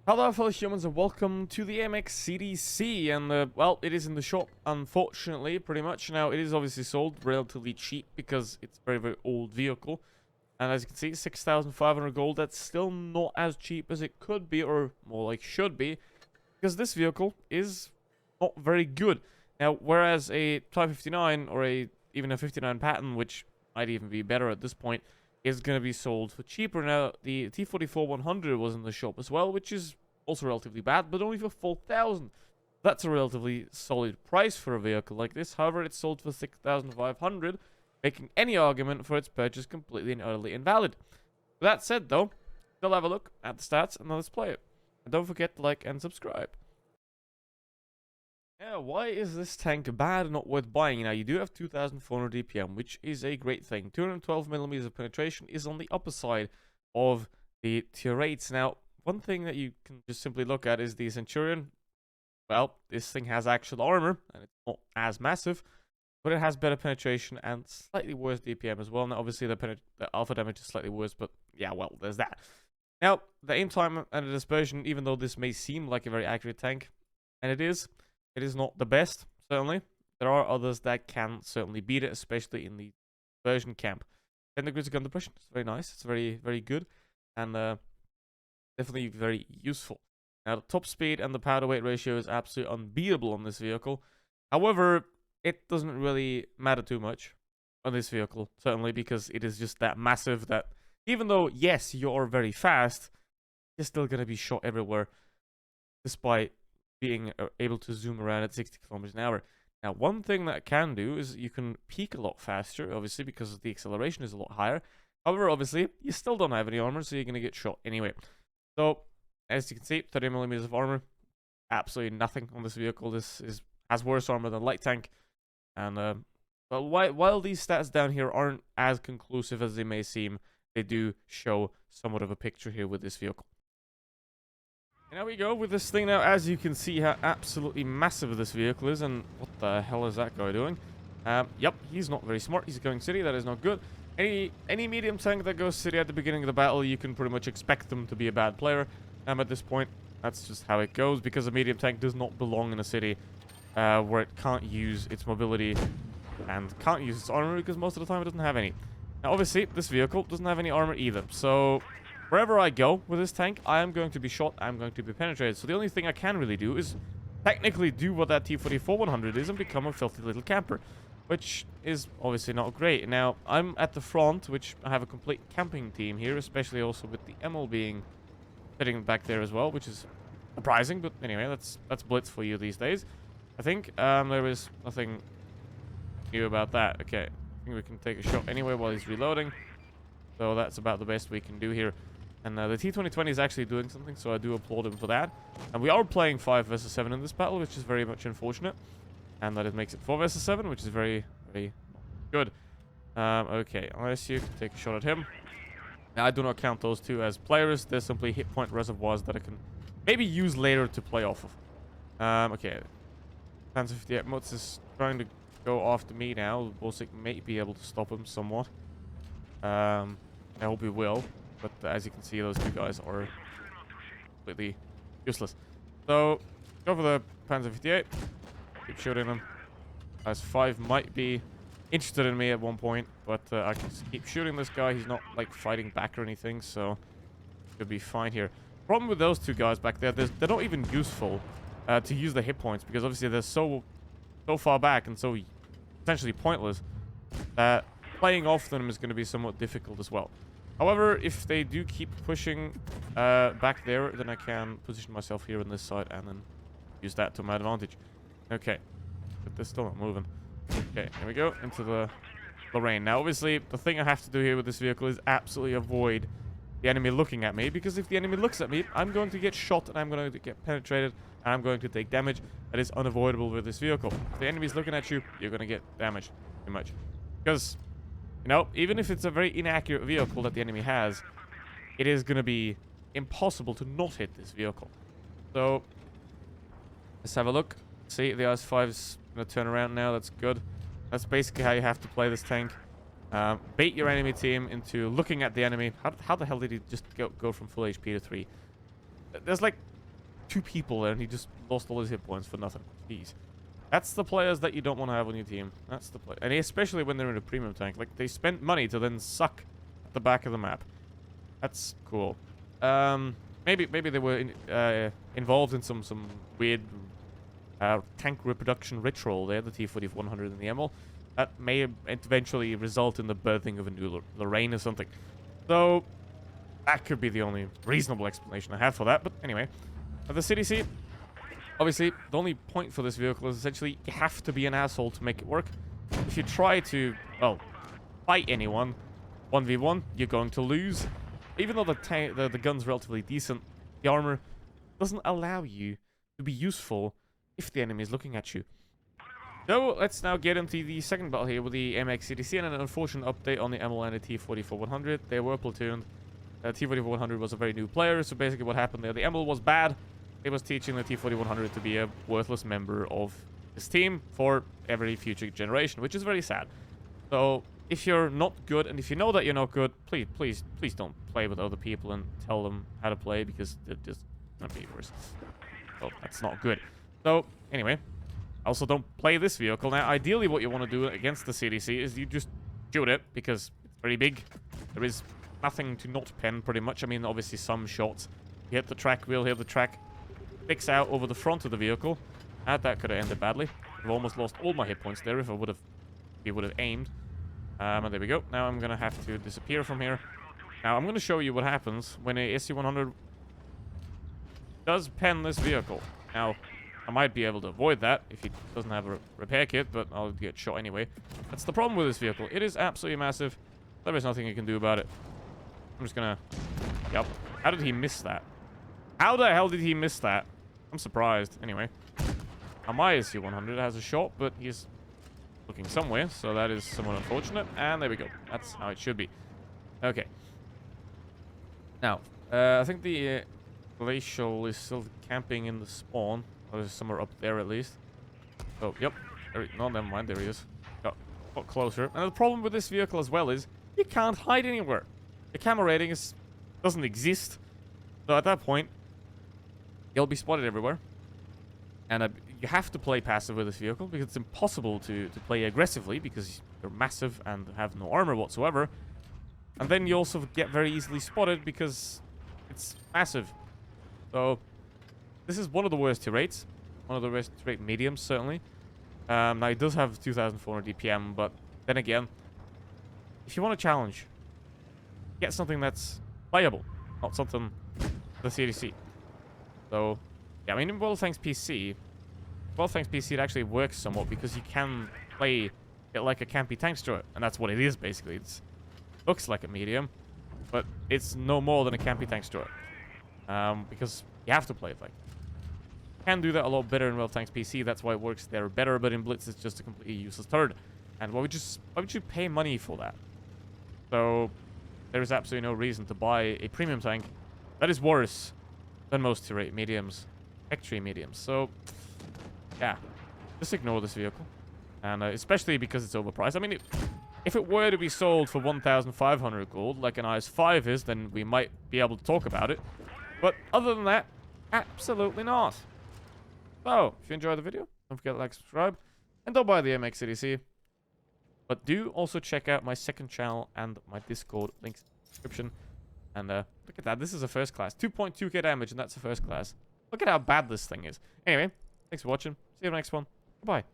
Hello fellow humans and welcome to the MX CDC, and well, it is in the shop, unfortunately, pretty much. Now, it is obviously sold relatively cheap because it's a very, very old vehicle. And as you can see, 6,500 gold, that's still not as cheap as it could be, or more like should be, because this vehicle is not very good. Now, whereas a Type 59 or even a 59 Patton, which might even be better at this point, is going to be sold for cheaper. Now, the T44-100 was in the shop as well, which is also relatively bad, but only for 4,000. That's a relatively solid price for a vehicle like this. However, it's sold for 6,500, making any argument for its purchase completely and utterly invalid. With that said, though, still have a look at the stats and let's play it. And don't forget to like and subscribe. Yeah, why is this tank bad and not worth buying? Now, you do have 2,400 DPM, which is a great thing. 212mm of penetration is on the upper side of the tier 8s. Now, one thing that you can just simply look at is the Centurion. Well, this thing has actual armor, and it's not as massive, but it has better penetration and slightly worse DPM as well. Now, obviously, the alpha damage is slightly worse, but yeah, well, there's that. Now, the aim time and the dispersion, even though this may seem like a very accurate tank, and it is not the best, certainly. There are others that can certainly beat it, especially in the version camp. 10 degrees of gun depression, it's very nice. It's very, very good, and definitely very useful. Now, the top speed and the power to weight ratio is absolutely unbeatable on this vehicle. However, it doesn't really matter too much on this vehicle, certainly, because it is just that massive that even though, yes, you're very fast, you're still going to be shot everywhere, despite being able to zoom around at 60 kilometers an hour. Now, one thing that it can do is you can peak a lot faster, obviously, because the acceleration is a lot higher. However, obviously, you still don't have any armor, so you're going to get shot anyway. So, as you can see, 30mm of armor, absolutely nothing on this vehicle. This has worse armor than light tank. And, well, while these stats down here aren't as conclusive as they may seem, they do show somewhat of a picture here with this vehicle. And there we go with this thing now. As you can see how absolutely massive this vehicle is, and what the hell is that guy doing? Yep, he's not very smart. He's going city. That is not good. Any medium tank that goes city at the beginning of the battle, you can pretty much expect them to be a bad player. At this point, that's just how it goes, because a medium tank does not belong in a city where it can't use its mobility and can't use its armor, because most of the time it doesn't have any. Now, obviously, this vehicle doesn't have any armor either, so wherever I go with this tank, I am going to be shot, I'm going to be penetrated. So the only thing I can really do is technically do what that T44-100 is and become a filthy little camper, which is obviously not great. Now, I'm at the front, which I have a complete camping team here, especially also with the ML being sitting back there as well, which is surprising, but anyway, that's Blitz for you these days. I think there is nothing new about that. Okay, I think we can take a shot anyway while he's reloading. So that's about the best we can do here. And the T2020 is actually doing something, so I do applaud him for that. And we are playing 5 versus 7 in this battle, which is very much unfortunate. And that it makes it 4 versus 7, which is very, very good. Okay, unless you can take a shot at him. Now, I do not count those two as players. They're simply hit point reservoirs that I can maybe use later to play off of. Okay. Panzer 58 Mutz is trying to go after me now. Bolsik may be able to stop him somewhat. I hope he will. But as you can see, those two guys are completely useless. So, go for the Panzer 58. Keep shooting them. As 5 might be interested in me at one point, but I can just keep shooting this guy. He's not, like, fighting back or anything, so should be fine here. Problem with those two guys back there, they're not even useful to use the hit points, because obviously they're so far back and so essentially pointless that playing off them is going to be somewhat difficult as well. However, if they do keep pushing back there, then I can position myself here on this side and then use that to my advantage. Okay. But they're still not moving. Okay, here we go. Into the rain. Now, obviously, the thing I have to do here with this vehicle is absolutely avoid the enemy looking at me, because if the enemy looks at me, I'm going to get shot and I'm going to get penetrated and I'm going to take damage. That is unavoidable with this vehicle. If the enemy's looking at you, you're going to get damaged pretty much. Because, you know, even if it's a very inaccurate vehicle that the enemy has, it is going to be impossible to not hit this vehicle. So, let's have a look. See, the IS-5's going to turn around now. That's good. That's basically how you have to play this tank. Bait your enemy team into looking at the enemy. How the hell did he just go from full HP to 3? There's like 2 people there and he just lost all his hit points for nothing. Jeez. That's the players that you don't want to have on your team. That's the play. And especially when they're in a premium tank. Like, they spent money to then suck at the back of the map. That's cool. Maybe they were involved in some weird tank reproduction ritual there, the T-4100 and the ML. That may eventually result in the birthing of a new Lorraine or something. So, that could be the only reasonable explanation I have for that. But anyway, the CDC, obviously, the only point for this vehicle is essentially you have to be an asshole to make it work. If you try to, well, fight anyone, 1v1, you're going to lose. Even though the gun's relatively decent, the armor doesn't allow you to be useful if the enemy is looking at you. So, let's now get into the second battle here with the MX CDC and an unfortunate update on the ML and the T-44-100. They were platooned. T-44-100 was a very new player, so basically what happened there, the ML was bad. It was teaching the T-4100 to be a worthless member of his team for every future generation, which is very sad. So, if you're not good, and if you know that you're not good, please don't play with other people and tell them how to play, because they're just gonna be worse. So, that's not good. So, anyway, also don't play this vehicle. Now, ideally what you want to do against the CDC is you just shoot it, because it's very big. There is nothing to not pen, pretty much. I mean, obviously some shots. You hit the track wheel, hit the track, sticks out over the front of the vehicle. And that could have ended badly. I've almost lost all my hit points there if he would have aimed. And there we go. Now I'm going to have to disappear from here. Now I'm going to show you what happens when a SC-100 does pen this vehicle. Now, I might be able to avoid that if he doesn't have a repair kit, but I'll get shot anyway. That's the problem with this vehicle. It is absolutely massive. There is nothing you can do about it. I'm just going to... Yep. How did he miss that? How the hell did he miss that? I'm surprised. Anyway. Now my SC-100 has a shot, but he's looking somewhere, so that is somewhat unfortunate. And there we go. That's how it should be. Okay. Now, I think the Glacial is still camping in the spawn. Or somewhere up there, at least. Oh, yep. No, never mind. There he is. Got closer. And the problem with this vehicle as well is you can't hide anywhere. The camera rating doesn't exist. So at that point, you'll be spotted everywhere. And you have to play passive with this vehicle because it's impossible to play aggressively because you're massive and have no armor whatsoever. And then you also get very easily spotted because it's massive. So this is one of the worst tier rates. One of the worst tier rate mediums, certainly. Now, it does have 2,400 DPM, but then again, if you want a challenge, get something that's playable, not something the CDC. So, yeah, I mean, in World Tanks PC, it actually works somewhat because you can play it like a campy tank destroyer, and that's what it is, basically. It looks like a medium, but it's no more than a campy tank destroyer. Because you have to play it like that. Can do that a lot better in World Tanks PC, that's why it works there better, but in Blitz it's just a completely useless turd. And why would you pay money for that? So, there is absolutely no reason to buy a premium tank that is worse than most tier 8 mediums, X3 mediums. So, yeah, just ignore this vehicle. And especially because it's overpriced. I mean, if it were to be sold for 1,500 gold, like an IS-5 is, then we might be able to talk about it. But other than that, absolutely not. So, if you enjoyed the video, don't forget to like, subscribe, and don't buy the MX CDC. But do also check out my second channel and my Discord, links in the description. And look at that, this is a first class. 2.2k damage, and that's a first class. Look at how bad this thing is. Anyway, thanks for watching. See you in the next one. Bye.